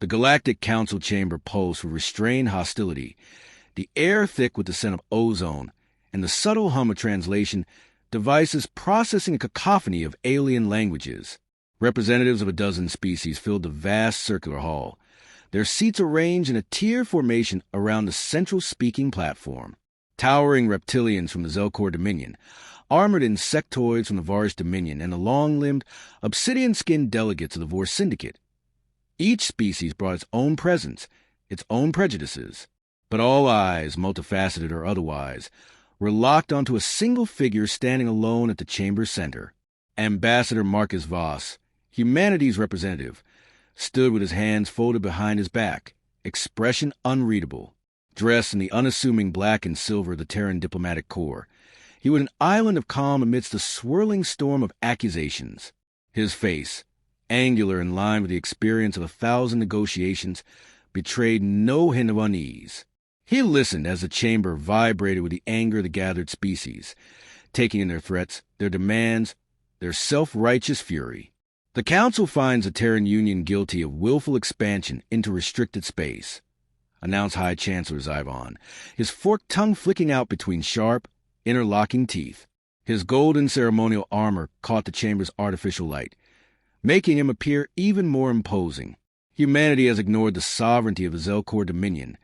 The Galactic Council chamber pulsed with restrained hostility, the air thick with the scent of ozone, and the subtle hum of translation devices processing a cacophony of alien languages. Representatives of a dozen species filled the vast circular hall, their seats arranged in a tier formation around the central speaking platform. Towering reptilians from the Zelkor Dominion, armored insectoids from the Varish Dominion, and the long-limbed, obsidian-skinned delegates of the Vor Syndicate. Each species brought its own presence, its own prejudices, but all eyes, multifaceted or otherwise, were locked onto a single figure standing alone at the chamber's center. Ambassador Marcus Voss, humanity's representative, stood with his hands folded behind his back, expression unreadable. Dressed in the unassuming black and silver of the Terran diplomatic corps, he was an island of calm amidst the swirling storm of accusations. His face, angular and lined with the experience of 1,000 negotiations, betrayed no hint of unease. He listened as the chamber vibrated with the anger of the gathered species, taking in their threats, their demands, their self-righteous fury. The Council finds the Terran Union guilty of willful expansion into restricted space, announced High Chancellor Zyvon, his forked tongue flicking out between sharp, interlocking teeth. His golden ceremonial armor caught the chamber's artificial light, making him appear even more imposing. Humanity has ignored the sovereignty of the Zelkor Dominion,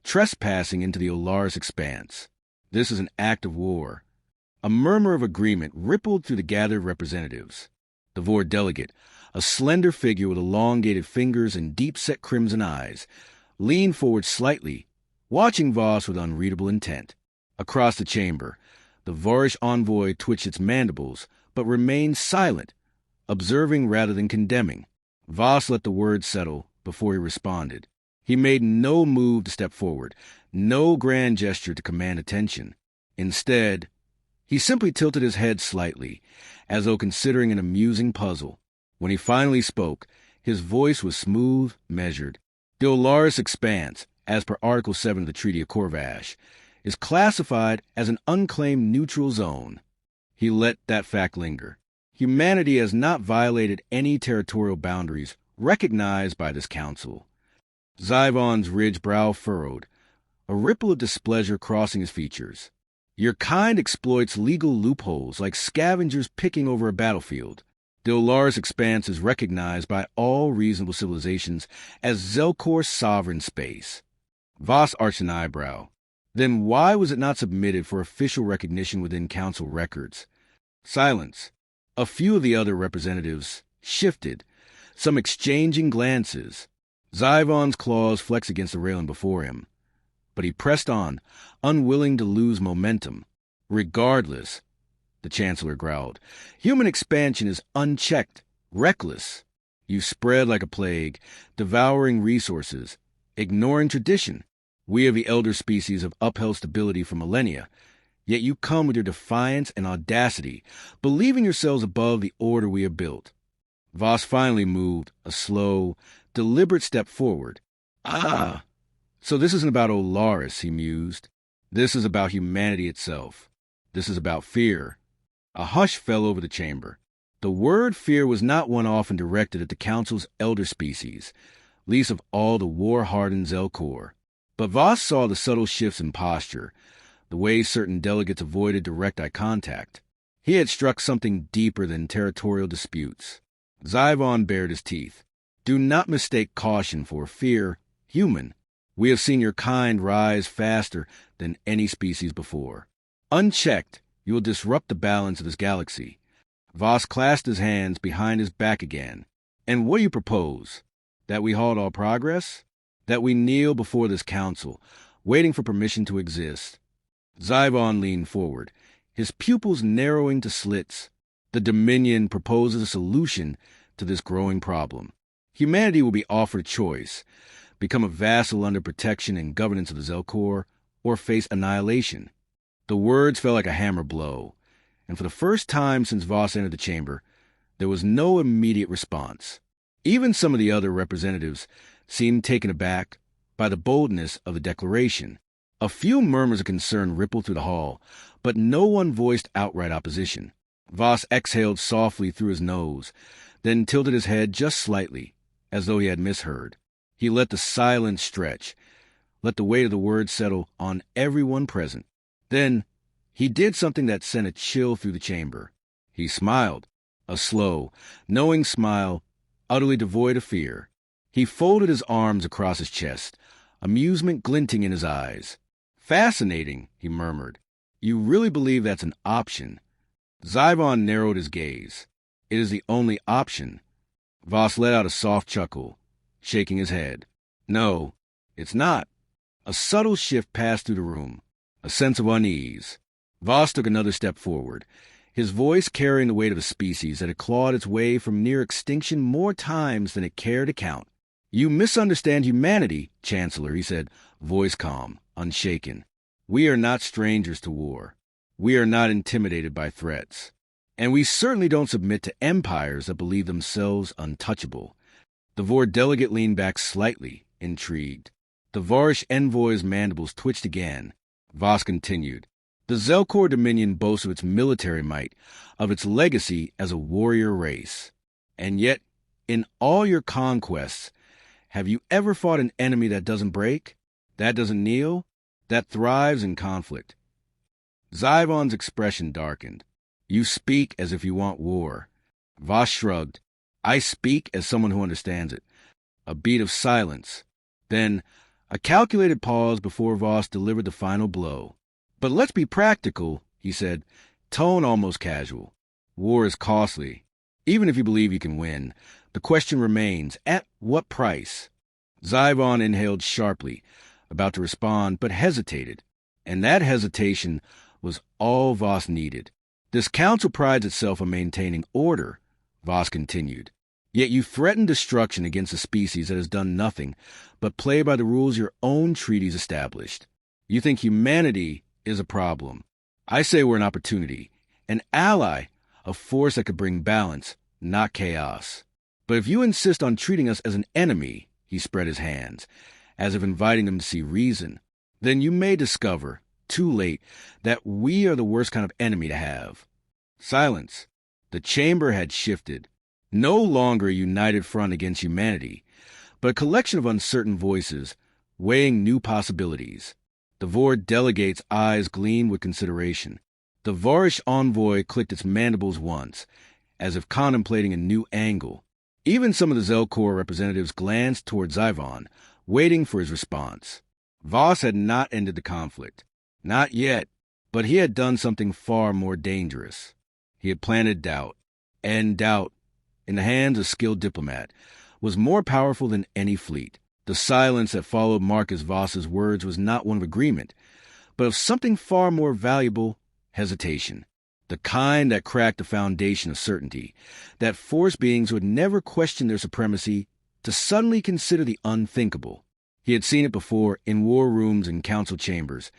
trespassing into the Olaris expanse. This is an act of war. A murmur of agreement rippled through the gathered representatives. The Vor delegate, a slender figure with elongated fingers and deep-set crimson eyes, leaned forward slightly, watching Voss with unreadable intent. Across the chamber, the Varish envoy twitched its mandibles, but remained silent, observing rather than condemning. Voss let the words settle before he responded. He made no move to step forward, no grand gesture to command attention. Instead, he simply tilted his head slightly, as though considering an amusing puzzle. When he finally spoke, his voice was smooth, measured. The Olaris expanse, as per Article 7 of the Treaty of Corvash, is classified as an unclaimed neutral zone. He let that fact linger. Humanity has not violated any territorial boundaries recognized by this council. Zyvon's ridged brow furrowed, a ripple of displeasure crossing his features. Your kind exploits legal loopholes like scavengers picking over a battlefield. The Olaris expanse is recognized by all reasonable civilizations as Zelkor's sovereign space. Voss arched an eyebrow. Then why was it not submitted for official recognition within council records? Silence. A few of the other representatives shifted, some exchanging glances. Zyvon's claws flexed against the railing before him. But he pressed on, unwilling to lose momentum. Regardless, the Chancellor growled, human expansion is unchecked, reckless. You spread like a plague, devouring resources, ignoring tradition. We of the elder species have upheld stability for millennia, yet you come with your defiance and audacity, believing yourselves above the order we have built. Voss finally moved, a slow, deliberate step forward. So this isn't about Olaris, he mused. This is about humanity itself. This is about fear. A hush fell over the chamber. The word fear was not one often directed at the Council's elder species, least of all the war-hardened Zelkor. But Voss saw the subtle shifts in posture, the way certain delegates avoided direct eye contact. He had struck something deeper than territorial disputes. Zyvon bared his teeth. Do not mistake caution for fear, human. We have seen your kind rise faster than any species before. Unchecked, you will disrupt the balance of this galaxy. Voss clasped his hands behind his back again. And what do you propose? That we halt all progress? That we kneel before this council, waiting for permission to exist? Zyvon leaned forward, his pupils narrowing to slits. The Dominion proposes a solution to this growing problem. Humanity will be offered a choice: become a vassal under protection and governance of the Zelkor, or face annihilation. The words fell like a hammer blow, and for the first time since Voss entered the chamber, there was no immediate response. Even some of the other representatives seemed taken aback by the boldness of the declaration. A few murmurs of concern rippled through the hall, but no one voiced outright opposition. Voss exhaled softly through his nose, then tilted his head just slightly, as though he had misheard. He let the silence stretch, let the weight of the words settle on everyone present. Then he did something that sent a chill through the chamber. He smiled, a slow, knowing smile, utterly devoid of fear. He folded his arms across his chest, amusement glinting in his eyes. "Fascinating," he murmured. "You really believe that's an option?" Zyvon narrowed his gaze. "It is the only option." Voss let out a soft chuckle, shaking his head. "No, it's not." A subtle shift passed through the room, a sense of unease. Voss took another step forward, his voice carrying the weight of a species that had clawed its way from near extinction more times than it cared to count. "You misunderstand humanity, Chancellor," he said, voice calm, unshaken. "We are not strangers to war. We are not intimidated by threats. And we certainly don't submit to empires that believe themselves untouchable." The Vor delegate leaned back slightly, intrigued. The Varish envoy's mandibles twitched again. Voss continued. "The Zelkor Dominion boasts of its military might, of its legacy as a warrior race. And yet, in all your conquests, have you ever fought an enemy that doesn't break, that doesn't kneel, that thrives in conflict?" Zyvon's expression darkened. "You speak as if you want war." Voss shrugged. "I speak as someone who understands it." A beat of silence. Then a calculated pause before Voss delivered the final blow. "But let's be practical," he said, tone almost casual. "War is costly. Even if you believe you can win, the question remains, at what price?" Zyvon inhaled sharply, about to respond, but hesitated. And that hesitation was all Voss needed. "This council prides itself on maintaining order," Voss continued. "Yet you threaten destruction against a species that has done nothing but play by the rules your own treaties established. You think humanity is a problem. I say we're an opportunity, an ally, a force that could bring balance, not chaos. But if you insist on treating us as an enemy," he spread his hands, as if inviting them to see reason, "then you may discover, too late, that we are the worst kind of enemy to have." Silence. The chamber had shifted. No longer a united front against humanity, but a collection of uncertain voices, weighing new possibilities. The Vor delegate's eyes gleamed with consideration. The Varish envoy clicked its mandibles once, as if contemplating a new angle. Even some of the Zelkor representatives glanced toward Zyvon, waiting for his response. Voss had not ended the conflict. Not yet, but he had done something far more dangerous. He had planted doubt, and doubt, in the hands of a skilled diplomat, was more powerful than any fleet. The silence that followed Marcus Voss's words was not one of agreement, but of something far more valuable, hesitation. The kind that cracked the foundation of certainty, that forced beings who had never questioned their supremacy to suddenly consider the unthinkable. He had seen it before in war rooms and council chambers,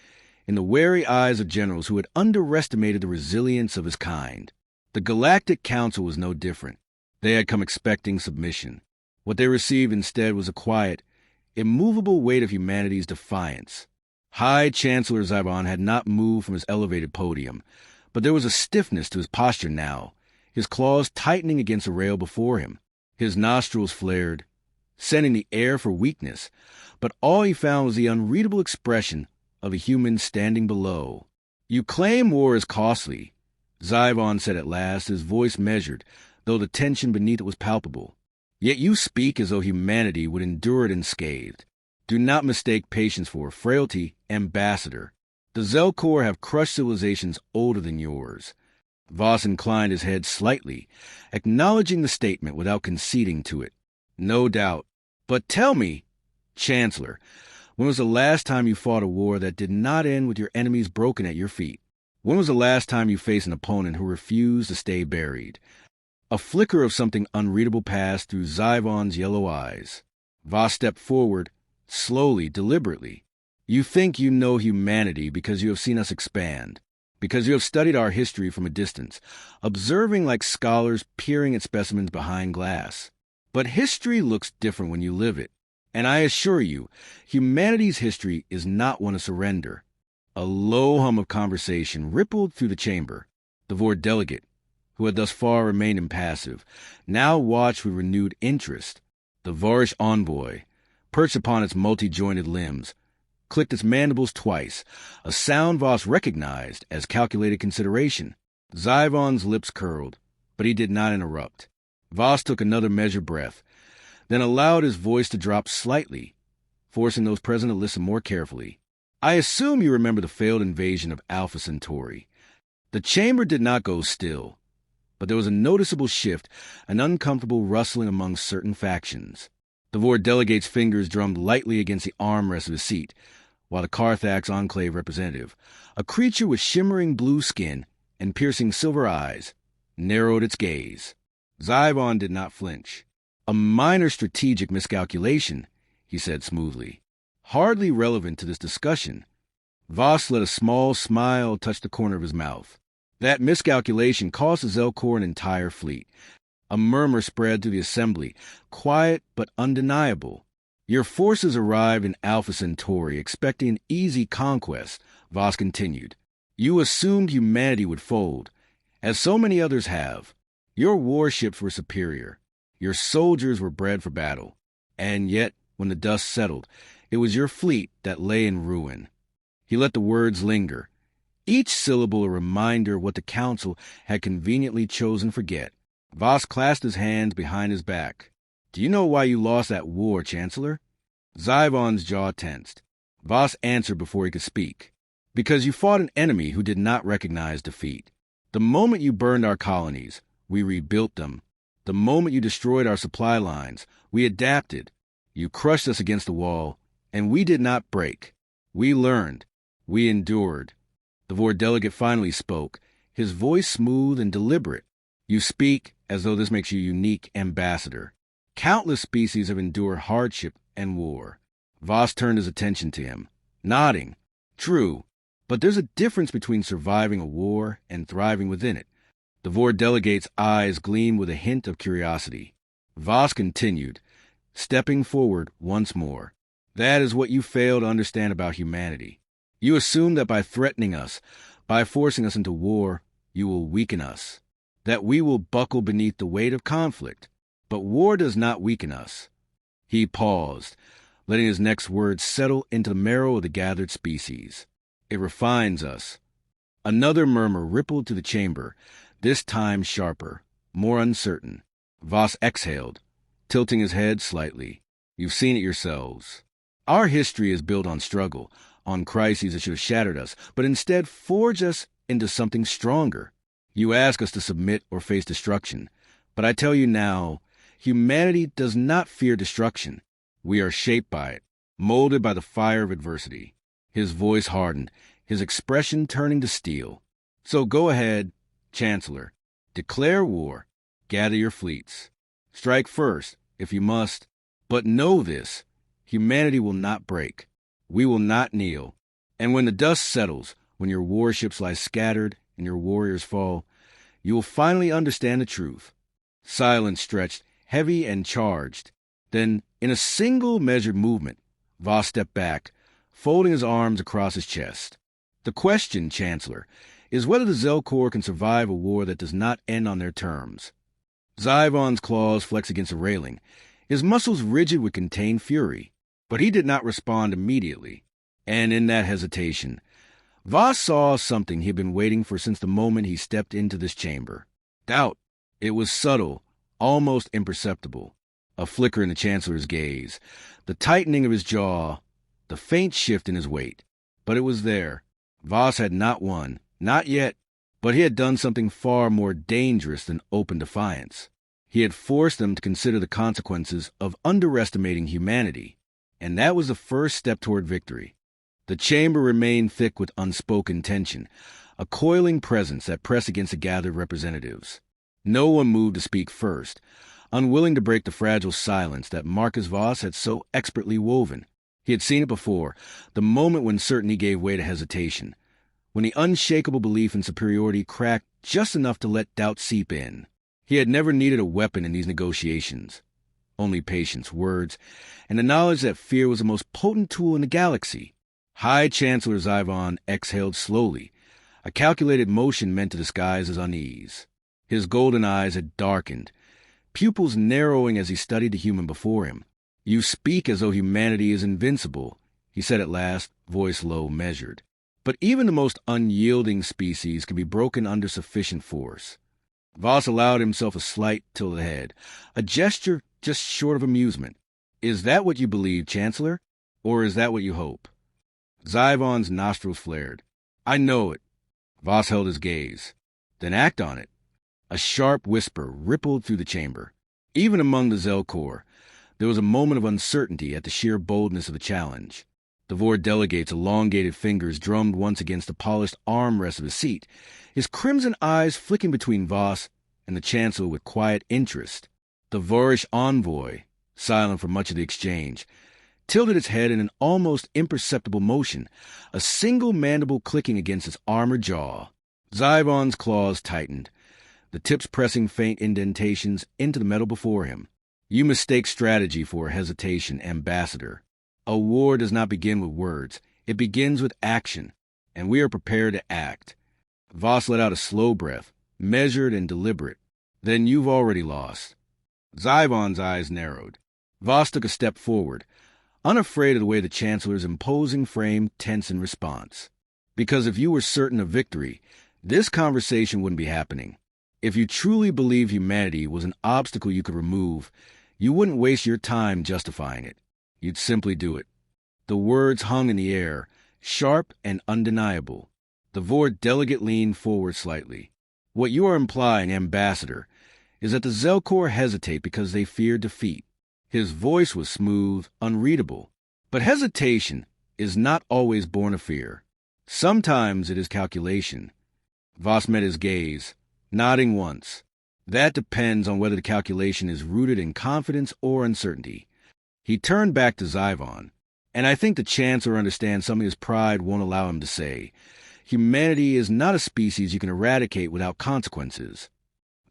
in the wary eyes of generals who had underestimated the resilience of his kind. The Galactic Council was no different. They had come expecting submission. What they received instead was a quiet, immovable weight of humanity's defiance. High Chancellor Zyvon had not moved from his elevated podium, but there was a stiffness to his posture now, his claws tightening against the rail before him. His nostrils flared, scenting the air for weakness, but all he found was the unreadable expression of a human standing below. "You claim war is costly," Zyvon said at last, his voice measured, though the tension beneath it was palpable. "Yet you speak as though humanity would endure it unscathed. Do not mistake patience for frailty, Ambassador. The Zelkor have crushed civilizations older than yours." Voss inclined his head slightly, acknowledging the statement without conceding to it. "No doubt. But tell me, Chancellor, when was the last time you fought a war that did not end with your enemies broken at your feet? When was the last time you faced an opponent who refused to stay buried?" A flicker of something unreadable passed through Zyvon's yellow eyes. Voss stepped forward, slowly, deliberately. "You think you know humanity because you have seen us expand, because you have studied our history from a distance, observing like scholars peering at specimens behind glass. But history looks different when you live it. And I assure you, humanity's history is not one of surrender." A low hum of conversation rippled through the chamber. The Vor delegate, who had thus far remained impassive, now watched with renewed interest. The Varish envoy, perched upon its multi-jointed limbs, clicked its mandibles twice, a sound Voss recognized as calculated consideration. Zyvon's lips curled, but he did not interrupt. Voss took another measured breath, then allowed his voice to drop slightly, forcing those present to listen more carefully. I assume you remember the failed invasion of Alpha Centauri. The chamber did not go still, but there was a noticeable shift, an uncomfortable rustling among certain factions. The Vord delegate's fingers drummed lightly against the armrest of his seat, while the Carthax Enclave representative, a creature with shimmering blue skin and piercing silver eyes, narrowed its gaze. Zyvon did not flinch. A minor strategic miscalculation, he said smoothly. Hardly relevant to this discussion. Voss let a small smile touch the corner of his mouth. That miscalculation cost the Zelkor an entire fleet. A murmur spread through the assembly, quiet but undeniable. Your forces arrived in Alpha Centauri expecting an easy conquest, Voss continued. You assumed humanity would fold, as so many others have. Your warships were superior. Your soldiers were bred for battle. And yet, when the dust settled, it was your fleet that lay in ruin. He let the words linger, each syllable a reminder of what the council had conveniently chosen to forget. Voss clasped his hands behind his back. Do you know why you lost that war, Chancellor? Zyvon's jaw tensed. Voss answered before he could speak. Because you fought an enemy who did not recognize defeat. The moment you burned our colonies, we rebuilt them. The moment you destroyed our supply lines, we adapted. You crushed us against the wall, and we did not break. We learned. We endured. The Vord delegate finally spoke, his voice smooth and deliberate. You speak as though this makes you unique ambassador. Countless species have endured hardship and war. Voss turned his attention to him, nodding. True, but there's a difference between surviving a war and thriving within it. The Vord delegate's eyes gleamed with a hint of curiosity. Voss continued, stepping forward once more. That is what you fail to understand about humanity. You assume that by threatening us, by forcing us into war, you will weaken us, that we will buckle beneath the weight of conflict. But war does not weaken us. He paused, letting his next words settle into the marrow of the gathered species. It refines us. Another murmur rippled through the chamber, this time sharper, more uncertain. Voss exhaled, tilting his head slightly. You've seen it yourselves. Our history is built on struggle, on crises that should have shattered us, but instead forged us into something stronger. You ask us to submit or face destruction, but I tell you now, humanity does not fear destruction. We are shaped by it, molded by the fire of adversity. His voice hardened, his expression turning to steel. So go ahead, Chancellor. Declare war. Gather your fleets. Strike first, if you must. But know this, humanity will not break. We will not kneel. And when the dust settles, when your warships lie scattered and your warriors fall, you will finally understand the truth. Silence stretched, heavy and charged. Then, in a single measured movement, Voss stepped back, folding his arms across his chest. The question, Chancellor, is whether the Zelkor can survive a war that does not end on their terms. Zyvon's claws flexed against the railing, his muscles rigid with contained fury. But he did not respond immediately, and in that hesitation, Voss saw something he had been waiting for since the moment he stepped into this chamber. Doubt. It was subtle, almost imperceptible. A flicker in the Chancellor's gaze, the tightening of his jaw, the faint shift in his weight. But it was there. Voss had not won, not yet, but he had done something far more dangerous than open defiance. He had forced them to consider the consequences of underestimating humanity. And that was the first step toward victory. The chamber remained thick with unspoken tension, a coiling presence that pressed against the gathered representatives. No one moved to speak first, unwilling to break the fragile silence that Marcus Voss had so expertly woven. He had seen it before, the moment when certainty gave way to hesitation, when the unshakable belief in superiority cracked just enough to let doubt seep in. He had never needed a weapon in these negotiations. Only patience, words, and the knowledge that fear was the most potent tool in the galaxy. High Chancellor Zyvon exhaled slowly, a calculated motion meant to disguise his unease. His golden eyes had darkened, pupils narrowing as he studied the human before him. You speak as though humanity is invincible, he said at last, voice low, measured. But even the most unyielding species can be broken under sufficient force. Voss allowed himself a slight tilt of the head, a gesture just short of amusement. Is that what you believe, Chancellor? Or is that what you hope? Zyvon's nostrils flared. I know it. Voss held his gaze. Then act on it. A sharp whisper rippled through the chamber. Even among the Zelkor, there was a moment of uncertainty at the sheer boldness of the challenge. The Vor delegate's elongated fingers drummed once against the polished armrest of his seat, his crimson eyes flicking between Voss and the Chancellor with quiet interest. The Vorish envoy, silent for much of the exchange, tilted its head in an almost imperceptible motion, a single mandible clicking against its armored jaw. Zyvon's claws tightened, the tips pressing faint indentations into the metal before him. You mistake strategy for hesitation, Ambassador. A war does not begin with words. It begins with action, and we are prepared to act. Voss let out a slow breath, measured and deliberate. Then you've already lost. Zyvon's eyes narrowed. Voss took a step forward, unafraid of the way the Chancellor's imposing frame tensed in response. Because if you were certain of victory, this conversation wouldn't be happening. If you truly believed humanity was an obstacle you could remove, you wouldn't waste your time justifying it. You'd simply do it. The words hung in the air, sharp and undeniable. The Vor delegate leaned forward slightly. What you are implying, Ambassador, is that the Zelkor hesitate because they fear defeat. His voice was smooth, unreadable. But hesitation is not always born of fear. Sometimes it is calculation. Voss met his gaze, nodding once. That depends on whether the calculation is rooted in confidence or uncertainty. He turned back to Zyvon, and I think the Chancellor understands something his pride won't allow him to say. Humanity is not a species you can eradicate without consequences.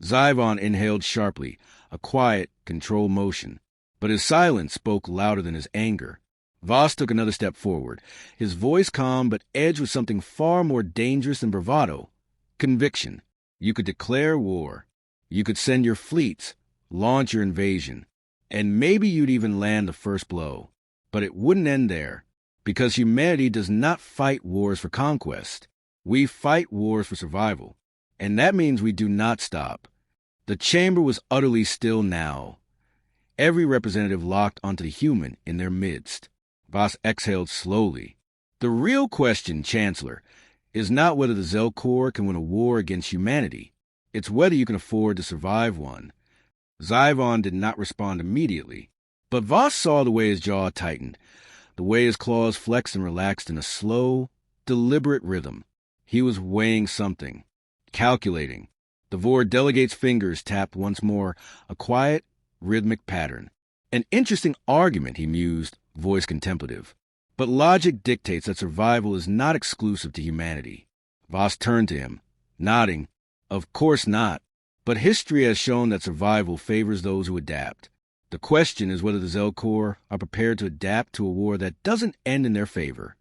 Zyvon inhaled sharply, a quiet, controlled motion. But his silence spoke louder than his anger. Voss took another step forward, his voice calm but edged with something far more dangerous than bravado. Conviction. You could declare war. You could send your fleets, launch your invasion, and maybe you'd even land the first blow. But it wouldn't end there, because humanity does not fight wars for conquest. We fight wars for survival, and that means we do not stop. The chamber was utterly still now. Every representative locked onto the human in their midst. Voss exhaled slowly. The real question, Chancellor, is not whether the Zelkor can win a war against humanity. It's whether you can afford to survive one. Zyvon did not respond immediately, but Voss saw the way his jaw tightened, the way his claws flexed and relaxed in a slow, deliberate rhythm. He was weighing something, calculating. The Vor delegate's fingers tapped once more, a quiet, rhythmic pattern. An interesting argument, he mused, voice contemplative. But logic dictates that survival is not exclusive to humanity. Voss turned to him, nodding. Of course not. But history has shown that survival favors those who adapt. The question is whether the Zelkor are prepared to adapt to a war that doesn't end in their favor.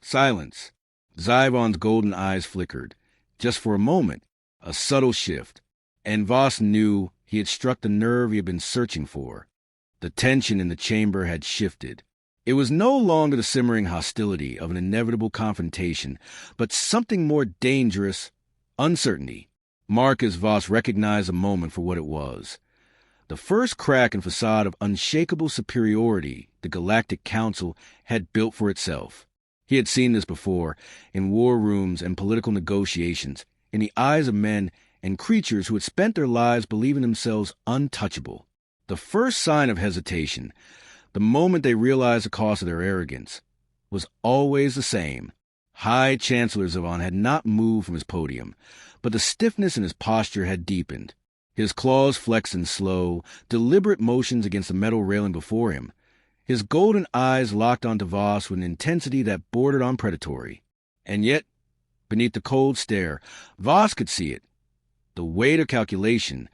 Silence. Zyvon's golden eyes flickered. Just for a moment, a subtle shift. And Voss knew he had struck the nerve he had been searching for. The tension in the chamber had shifted. It was no longer the simmering hostility of an inevitable confrontation, but something more dangerous, uncertainty. Marcus Voss recognized the moment for what it was. The first crack and facade of unshakable superiority the Galactic Council had built for itself. He had seen this before, in war rooms and political negotiations, in the eyes of men and creatures who had spent their lives believing themselves untouchable. The first sign of hesitation, the moment they realized the cost of their arrogance, was always the same. High Chancellor Zyvon had not moved from his podium, but the stiffness in his posture had deepened. His claws flexed in slow, deliberate motions against the metal railing before him. His golden eyes locked onto Voss with an intensity that bordered on predatory. And yet, beneath the cold stare, Voss could see it. The weight of calculation,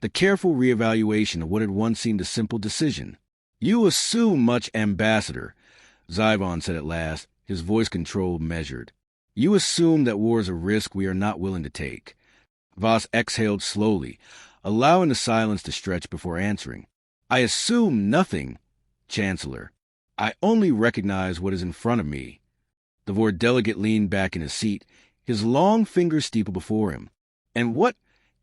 the careful reevaluation of what had once seemed a simple decision. You assume much, Ambassador, Zyvon said at last, his voice controlled, measured. You assume that war is a risk we are not willing to take. Voss exhaled slowly, allowing the silence to stretch before answering. I assume nothing, Chancellor, I only recognize what is in front of me. The Vor delegate leaned back in his seat, his long fingers steepled before him. And what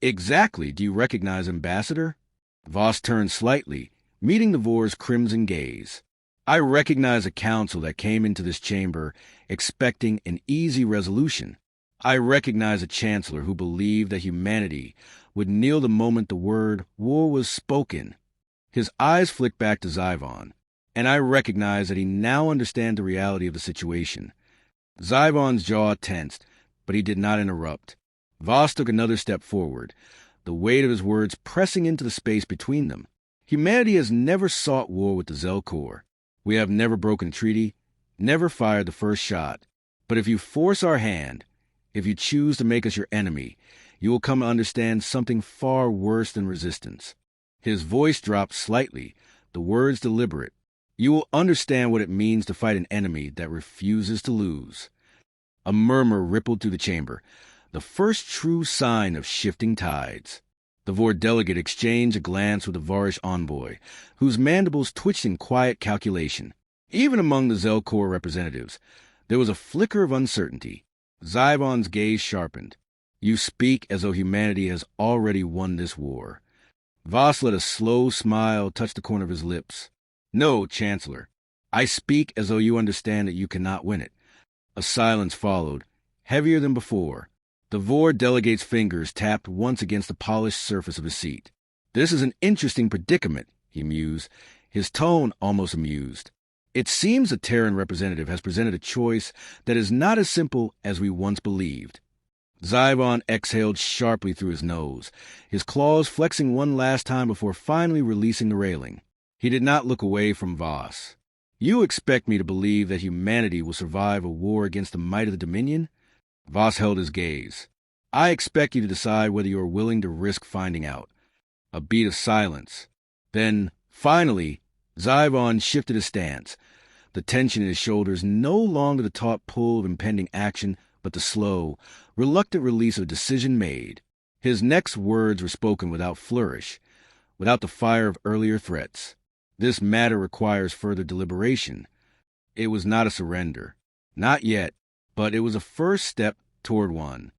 exactly do you recognize, Ambassador? Voss turned slightly, meeting the Vor's crimson gaze. I recognize a council that came into this chamber expecting an easy resolution. I recognize a chancellor who believed that humanity would kneel the moment the word war was spoken. His eyes flicked back to Zyvon, and I recognize that he now understands the reality of the situation. Zyvon's jaw tensed, but he did not interrupt. Voss took another step forward, the weight of his words pressing into the space between them. Humanity has never sought war with the Zelkor. We have never broken a treaty, never fired the first shot. But if you force our hand, if you choose to make us your enemy, you will come to understand something far worse than resistance. His voice dropped slightly, the words deliberate. You will understand what it means to fight an enemy that refuses to lose. A murmur rippled through the chamber, the first true sign of shifting tides. The Vor delegate exchanged a glance with the Varish envoy, whose mandibles twitched in quiet calculation. Even among the Zelkor representatives, there was a flicker of uncertainty. Zyvon's gaze sharpened. You speak as though humanity has already won this war. Voss let a slow smile touch the corner of his lips. No, Chancellor. I speak as though you understand that you cannot win it. A silence followed, heavier than before. The Vor delegate's fingers tapped once against the polished surface of his seat. This is an interesting predicament, he mused, his tone almost amused. It seems the Terran representative has presented a choice that is not as simple as we once believed. Zyvon exhaled sharply through his nose, his claws flexing one last time before finally releasing the railing. He did not look away from Voss. You expect me to believe that humanity will survive a war against the might of the Dominion? Voss held his gaze. I expect you to decide whether you are willing to risk finding out. A beat of silence. Then, finally, Zyvon shifted his stance, the tension in his shoulders no longer the taut pull of impending action, but the slow, reluctant release of a decision made. His next words were spoken without flourish, without the fire of earlier threats. This matter requires further deliberation. It was not a surrender. Not yet, but it was a first step toward one.